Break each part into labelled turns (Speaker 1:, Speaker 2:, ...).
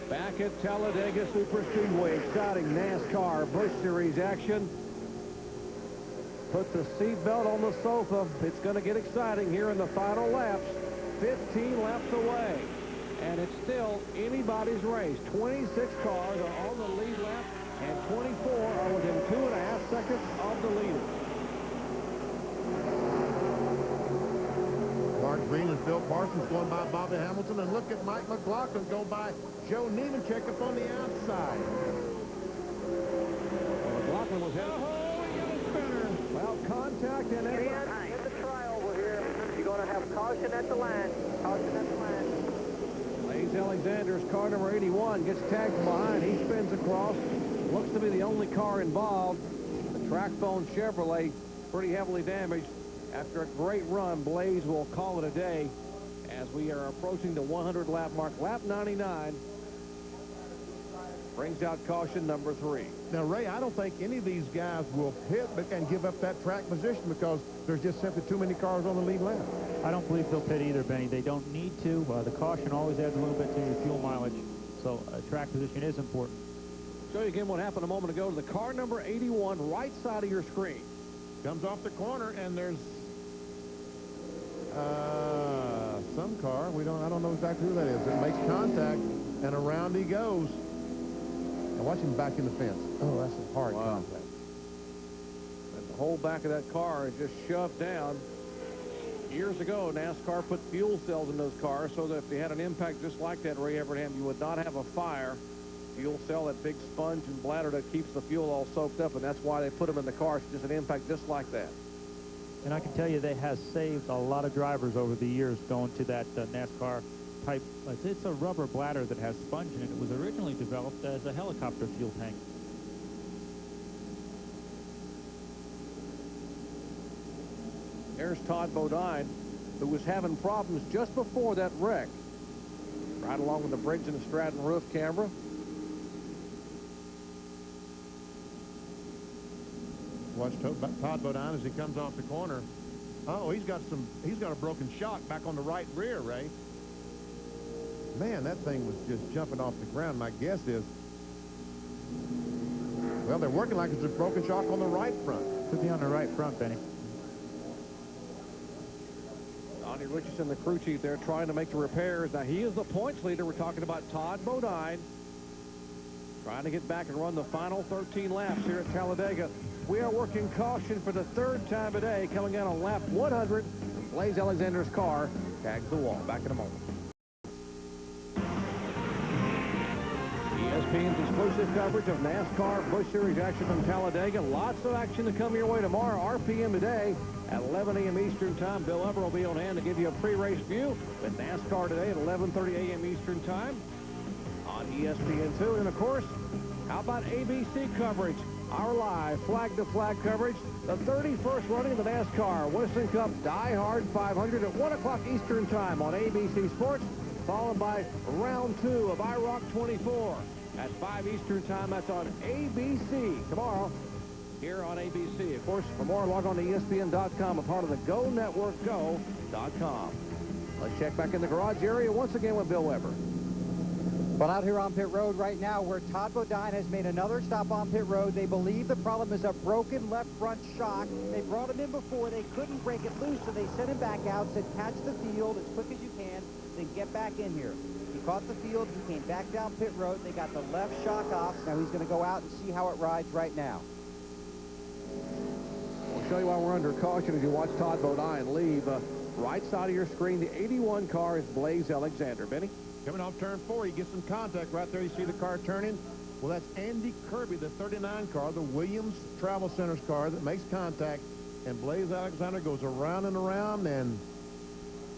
Speaker 1: Back at Talladega Superspeedway, exciting NASCAR Busch Series action. Put the seatbelt on the sofa. It's going to get exciting here in the final laps. 15 laps away. And it's still anybody's race. 26 cars are on the lead lap, and 24 are within 2.5 seconds of the leader.
Speaker 2: Mark Green and Phil Parsons going by Bobby Hamilton, and look at Mike McLaughlin go by Joe Nemechek up on the outside.
Speaker 1: Well, McLaughlin was headed. Well, contact and
Speaker 3: in the trial over here. You're going to have caution at the line. Caution at the line.
Speaker 1: Blaze Alexander's car number 81 gets tagged from behind. He spins across. Looks to be the only car involved. The TrackBone Chevrolet pretty heavily damaged. After a great run, Blaze will call it a day as we are approaching the 100 lap mark. Lap 99 brings out caution number 3.
Speaker 2: Now, Ray, I don't think any of these guys will pit and give up that track position because there's just simply too many cars on the lead lap.
Speaker 4: I don't believe they'll pit either, Benny. They don't need to. The caution always adds a little bit to your fuel mileage, so track position is important.
Speaker 1: Show you again what happened a moment ago to the car number 81, right side of your screen.
Speaker 2: Comes off the corner, and there's some car. I don't know exactly who that is. It makes contact, and around he goes. Now watch him back in the fence. Oh, that's a hard contact.
Speaker 1: And the whole back of that car is just shoved down. Years ago, NASCAR put fuel cells in those cars so that if they had an impact just like that, Ray Evernham, you would not have a fire. Fuel cell, that big sponge and bladder that keeps the fuel all soaked up, and that's why they put them in the cars, just an impact just like that.
Speaker 4: And I can tell you, they has saved a lot of drivers over the years going to that NASCAR type. It's a rubber bladder that has sponge in it. It was originally developed as a helicopter fuel tank.
Speaker 1: There's Todd Bodine, who was having problems just before that wreck. Right along with the bridge and the Stratton roof camera.
Speaker 2: Watch Todd Bodine as he comes off the corner. Oh, he's got a broken shock back on the right rear, Ray. Man, that thing was just jumping off the ground. My guess is, well, they're working like it's a broken shock on the right front.
Speaker 4: Could be on the right front, Benny.
Speaker 1: Donnie Richardson, the crew chief there, trying to make the repairs. Now, he is the points leader. We're talking about Todd Bodine trying to get back and run the final 13 laps here at Talladega. We are working caution for the 3rd time today, coming out on lap 100. Blaze Alexander's car tags the wall. Back in a moment. ESPN's exclusive coverage of NASCAR Busch Series action from Talladega. Lots of action to come your way tomorrow. RPM today at 11 a.m. Eastern Time. Bill Ever will be on hand to give you a pre-race view with NASCAR today at 11:30 a.m. Eastern Time on ESPN2. And, of course, how about ABC coverage? Our live flag-to-flag coverage. The 31st running of the NASCAR Winston Cup Die Hard 500 at 1 o'clock Eastern Time on ABC Sports, followed by round 2 of IROC 24 at 5 Eastern Time. That's on ABC tomorrow here on ABC. Of course, for more, log on to ESPN.com, a part of the Go Network, go.com. Let's check back in the garage area once again with Bill Weber.
Speaker 5: Well, out here on pit road right now where Todd Bodine has made another stop on pit road. They believe the problem is a broken left front shock. They brought him in before. They couldn't break it loose, so they sent him back out, said catch the field as quick as you can, then get back in here. He caught the field. He came back down pit road. They got the left shock off. Now he's going to go out and see how it rides right now.
Speaker 1: We'll show you why we're under caution as you watch Todd Bodine leave. Right side of your screen, the 81 car is Blaze Alexander. Benny?
Speaker 2: Coming off turn 4, he gets some contact right there. You see the car turning. Well, that's Andy Kirby, the 39 car, the Williams Travel Center's car that makes contact. And Blaze Alexander goes around and around and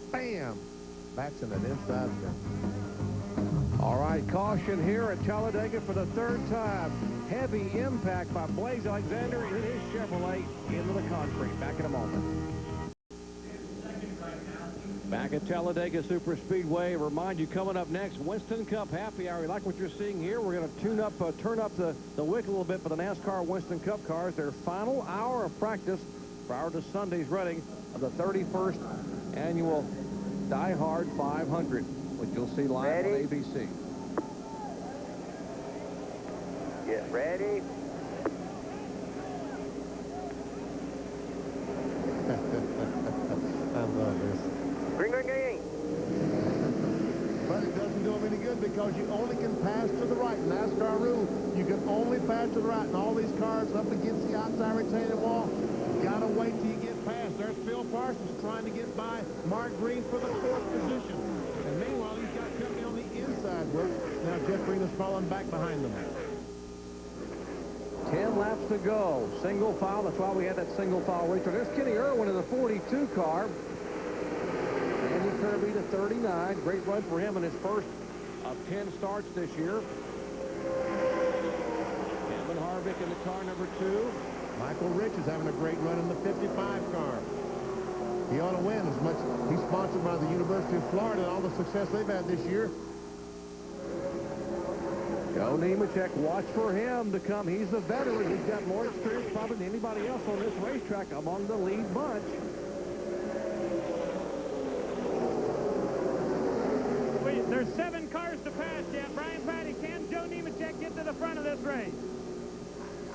Speaker 2: bam, backs in that inside fence.
Speaker 1: All right, caution here at Talladega for the 3rd time. Heavy impact by Blaze Alexander in his Chevrolet into the concrete. Back in a moment. Back at Talladega Superspeedway. Remind you, coming up next, Winston Cup Happy Hour. You like what you're seeing here? We're going to turn up the wick a little bit for the NASCAR Winston Cup cars. Their final hour of practice prior to Sunday's running of the 31st annual Die Hard 500, which you'll see live on ABC.
Speaker 3: Get ready.
Speaker 2: I love this.
Speaker 3: Ring, ring, ring.
Speaker 2: But it doesn't do them any good because you only can pass to the right. NASCAR rule, you can only pass to the right. And all these cars up against the outside retaining wall, you got to wait till you get past. There's Phil Parsons trying to get by Mark Green for the 4th position. And meanwhile, he's got company on the inside. Well, now Jeff Green is falling back behind them.
Speaker 1: 10 laps to go. Single file. That's why we had that single file racer. There's Kenny Irwin in the 42 car. Andy Kirby to 39. Great run for him in his first of 10 starts this year. Kevin Harvick in the car number 2.
Speaker 2: Michael Rich is having a great run in the 55 car. He ought to win as much. He's sponsored by the University of Florida and all the success they've had this year.
Speaker 1: Joe Nemechek, watch for him to come. He's the veteran. He's got more experience probably than anybody else on this racetrack among the lead bunch.
Speaker 4: Wait, there's 7 cars to pass yet. Brian Patty, can Joe Nemechek get to the front of this race?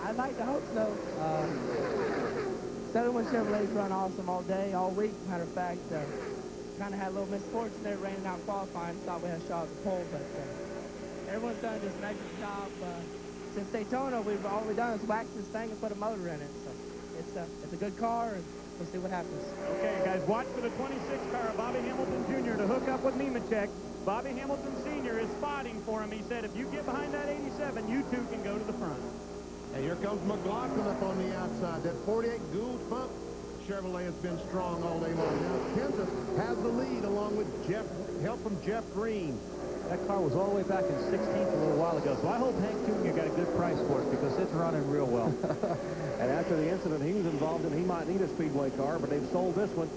Speaker 6: I'd like to hope so. 71 Chevrolets run awesome all day, all week. Matter of fact, kind of had a little misfortune there, raining out qualifying. Thought we had a shot at the pole, but everyone's done just an excellent job. Since Daytona, all we've done is wax this thing and put a motor in it. So it's a good car, and we'll see what happens.
Speaker 4: Okay, guys, watch for the 26 car, Bobby Hamilton Jr. to hook up with Nemechek. Bobby Hamilton Sr. is spotting for him. He said, if you get behind that 87, you two can go to the front.
Speaker 2: And here comes McLaughlin up on the outside. That 48 Gould Funk Chevrolet has been strong all day long. Now Kansas has the lead along with help from Jeff Green.
Speaker 4: That car was all the way back in 16th a little while ago, so I hope Hank Jr. got a good price for it because it's running real well.
Speaker 1: And after the incident he was involved in, he might need a Speedway car, but they've sold this one.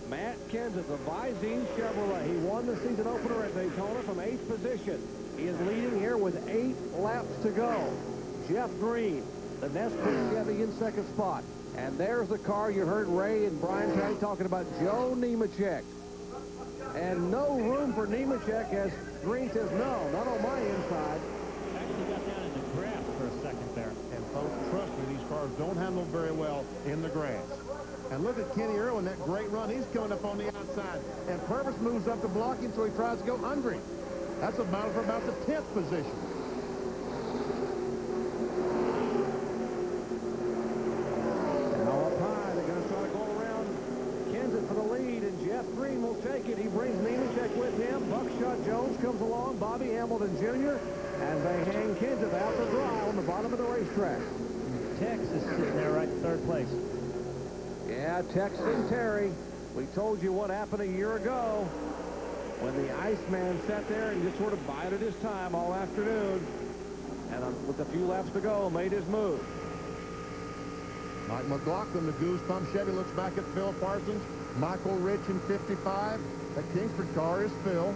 Speaker 1: Matt Kenseth, the Visine Chevrolet. He won the season opener at Daytona from 8th position. He is leading here with 8 laps to go. Jeff Green, the Nesbitt Chevy in 2nd spot. And there's the car you heard Ray and Brian Patty talking about, Joe Nemechek. And no room for Nemechek as Green says, no, not on my inside.
Speaker 4: Actually got down in the grass for a second there.
Speaker 2: And folks, trust me, these cars don't handle very well in the grass. And look at Kenny Irwin, that great run. He's coming up on the outside. And Purvis moves up to block him, so he tries to go under him. That's a battle for about the 10th position.
Speaker 1: Now up high, they're going to try to go around Kenseth for the lead, and Jeff Green will take it. He brings Nemechek with him. Buckshot Jones comes along, Bobby Hamilton Jr., and they hang Kenseth out to dry on the bottom of the racetrack.
Speaker 4: Tex is sitting there right in 3rd place.
Speaker 1: Yeah, Tex and Terry, we told you what happened a year ago when the Iceman sat there and just sort of bided his time all afternoon. And with a few laps to go, made his move.
Speaker 2: Mike McLaughlin, the Goose Pump Chevy, looks back at Phil Parsons. Michael Rich in 55. The Kingsford car is Phil.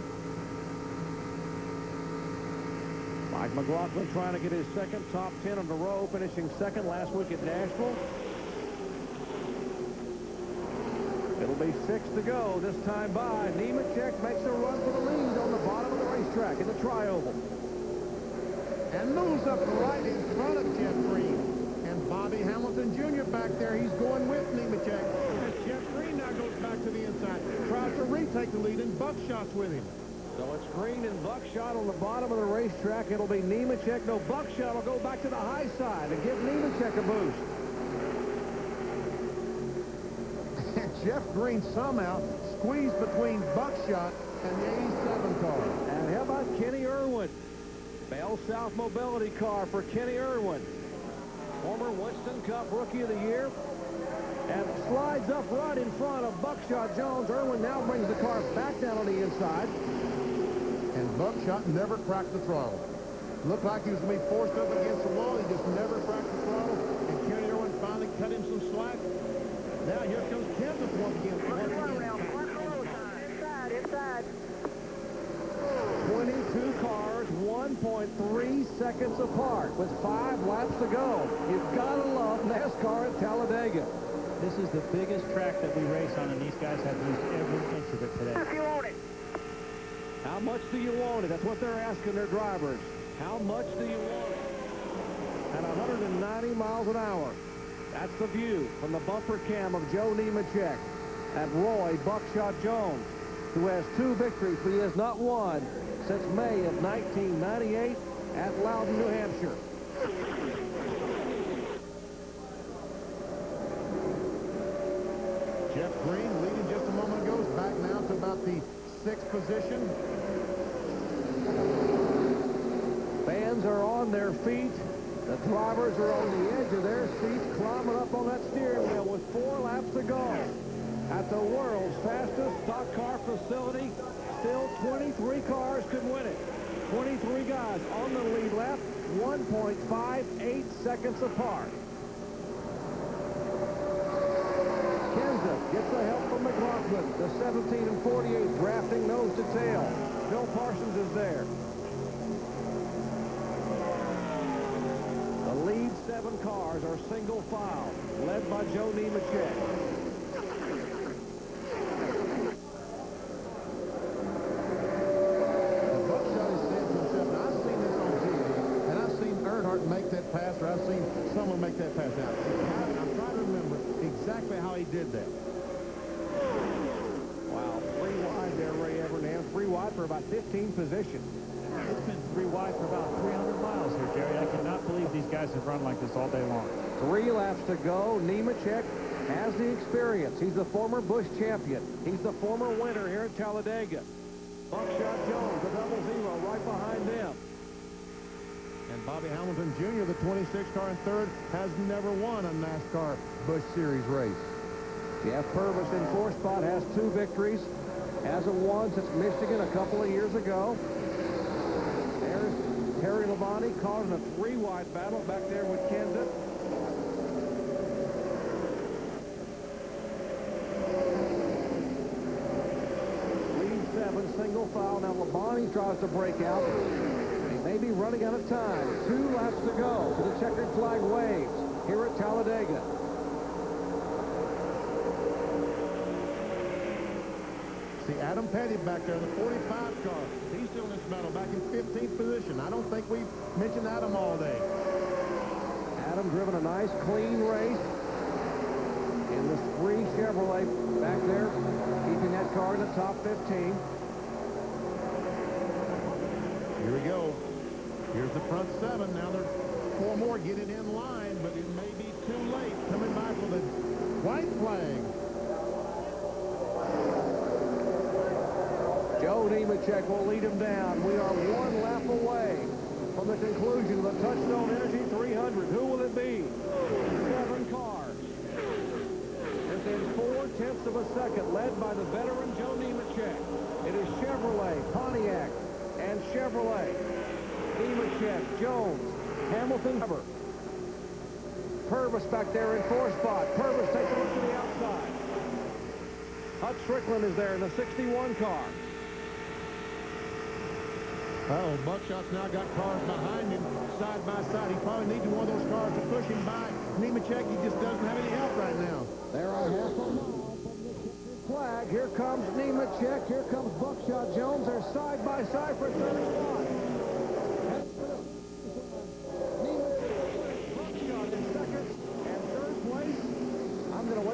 Speaker 1: Mike McLaughlin trying to get his 2nd top 10 in a row, finishing 2nd last week at Nashville. It'll be 6 to go this time by. Nemechek makes a run for the lead on the bottom of the racetrack in the tri-oval.
Speaker 2: And moves up right in front of Jeff Green. And Bobby Hamilton Jr. back there. He's going with Nemechek. As Jeff Green now goes back to the inside. Tries to retake the lead, and Buckshot's with him.
Speaker 1: So it's Green and Buckshot on the bottom of the racetrack. It'll be Nemechek. No, Buckshot will go back to the high side and give Nemechek a boost.
Speaker 2: And Jeff Green somehow squeezed between Buckshot and the 87 car.
Speaker 1: And how about Kenny Irwin? Bell South Mobility car for Kenny Irwin. Former Winston Cup Rookie of the Year. And slides up right in front of Buckshot Jones. Irwin now brings the car back down on the inside.
Speaker 2: And Buckshot never cracked the throttle. Looked like he was going to be forced up against the wall. He just never cracked the throttle. And Kenny Irwin finally cut him some slack. Now here comes Kenseth once again.
Speaker 3: Inside.
Speaker 1: 22 cars, 1.3 seconds apart with 5 laps to go. You've got to love NASCAR at Talladega.
Speaker 4: This is the biggest track that we race on, and these guys have used every inch of it today.
Speaker 3: If you own it.
Speaker 1: How much do you want it? That's what they're asking their drivers. How much do you want it? at 190 miles an hour. That's the view from the bumper cam of Joe Nemechek at Roy Buckshot Jones, who has 2 victories, but he has not won since May of 1998 at Loudon, New Hampshire.
Speaker 2: Jeff Green leading just a moment ago is back now to about the 6th position.
Speaker 1: Fans are on their feet. The drivers are on the edge of their seats, climbing up on that steering wheel with 4 laps to go. At the world's fastest stock car facility, still 23 cars could win it. 23 guys on the lead lap, 1.58 seconds apart. Kenseth gets the help from McLaughlin. The 17 and 48 drafting nose to tail. Bill Parsons is there. The lead 7 cars are single file, led by Joe Nemechek.
Speaker 2: Make that pass, or I've seen someone make that pass out. I'm trying to remember exactly how he did that.
Speaker 1: Wow, 3 wide there, Ray Evernham. 3 wide for about 15 positions.
Speaker 4: It's been 3 wide for about 300 miles here, Jerry. I cannot believe these guys have run like this all day long.
Speaker 1: 3 laps to go. Nemechek has the experience. He's the former Busch champion. He's the former winner here at Talladega. Buckshot Jones, the double zero, right behind them.
Speaker 2: And Bobby Hamilton Jr., the 26 car in 3rd, has never won a NASCAR Busch Series race.
Speaker 1: Jeff Purvis in 4th spot has 2 victories. Hasn't won since Michigan a couple of years ago. There's Terry Labonte causing a 3-wide battle back there with Kenseth. Lead 7, single foul. Now Labonte tries to break out. May be running out of time. 2 laps to go. So the checkered flag waves here at Talladega.
Speaker 2: See Adam Petty back there, the 45 car. He's still in this battle, back in 15th position. I don't think we've mentioned Adam all day.
Speaker 1: Adam driven a nice, clean race in the 3 Chevrolet back there, keeping that car in the top 15.
Speaker 2: Here we go. Here's the front 7. Now there's 4 more getting in line, but it may be too late. Coming by for the white flag.
Speaker 1: Joe Nemechek will lead him down. We are 1 lap away from the conclusion of the Touchstone Energy 300. Who will it be? 7 cars. Within 4/10 of a second, led by the veteran Joe Nemechek. It is Chevrolet, Pontiac, and Chevrolet. Nemechek, Jones, Hamilton, Purvis back there in 4th spot. Purvis takes a look to the outside. Hut Strickland is there in the 61 car.
Speaker 2: Oh, Buckshot's now got cars behind him, side by side. He probably needs one of those cars to push him by. Nemechek, he just doesn't have any help right now.
Speaker 1: There are half a mile from the flag. Here comes Nemechek. Here comes Buckshot Jones. They're side by side for 3rd spot.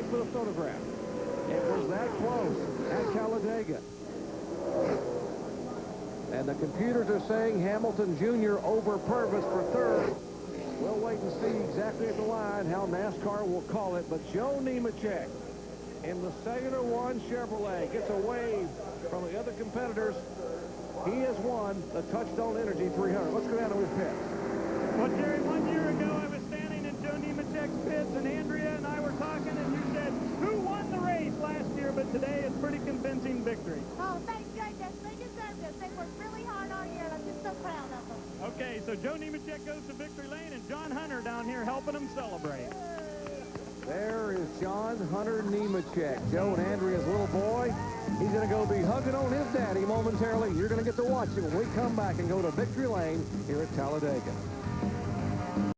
Speaker 1: For the photograph. It was that close at Talladega. And the computers are saying Hamilton Jr. over Purvis for 3rd. We'll wait and see exactly at the line how NASCAR will call it. But Joe Nemechek in the Cellular One Chevrolet gets a wave from the other competitors. He has won the Touchstone Energy 300. Let's go down to his pits.
Speaker 4: Well, Jerry, 1 year ago I was standing in Joe Nemechek's pits, and Andrea and I were talking, and you said, who won the race last year? But today it's pretty convincing victory.
Speaker 7: Oh, thanks, goodness. They deserve this. They worked really hard all year, and I'm just so proud of them.
Speaker 4: Okay, so Joe Nemechek goes to victory lane, and John Hunter down here helping him celebrate.
Speaker 1: There is John Hunter Nemechek, Joe and Andrea's little boy. He's going to go be hugging on his daddy momentarily. You're going to get to watch it when we come back and go to victory lane here at Talladega.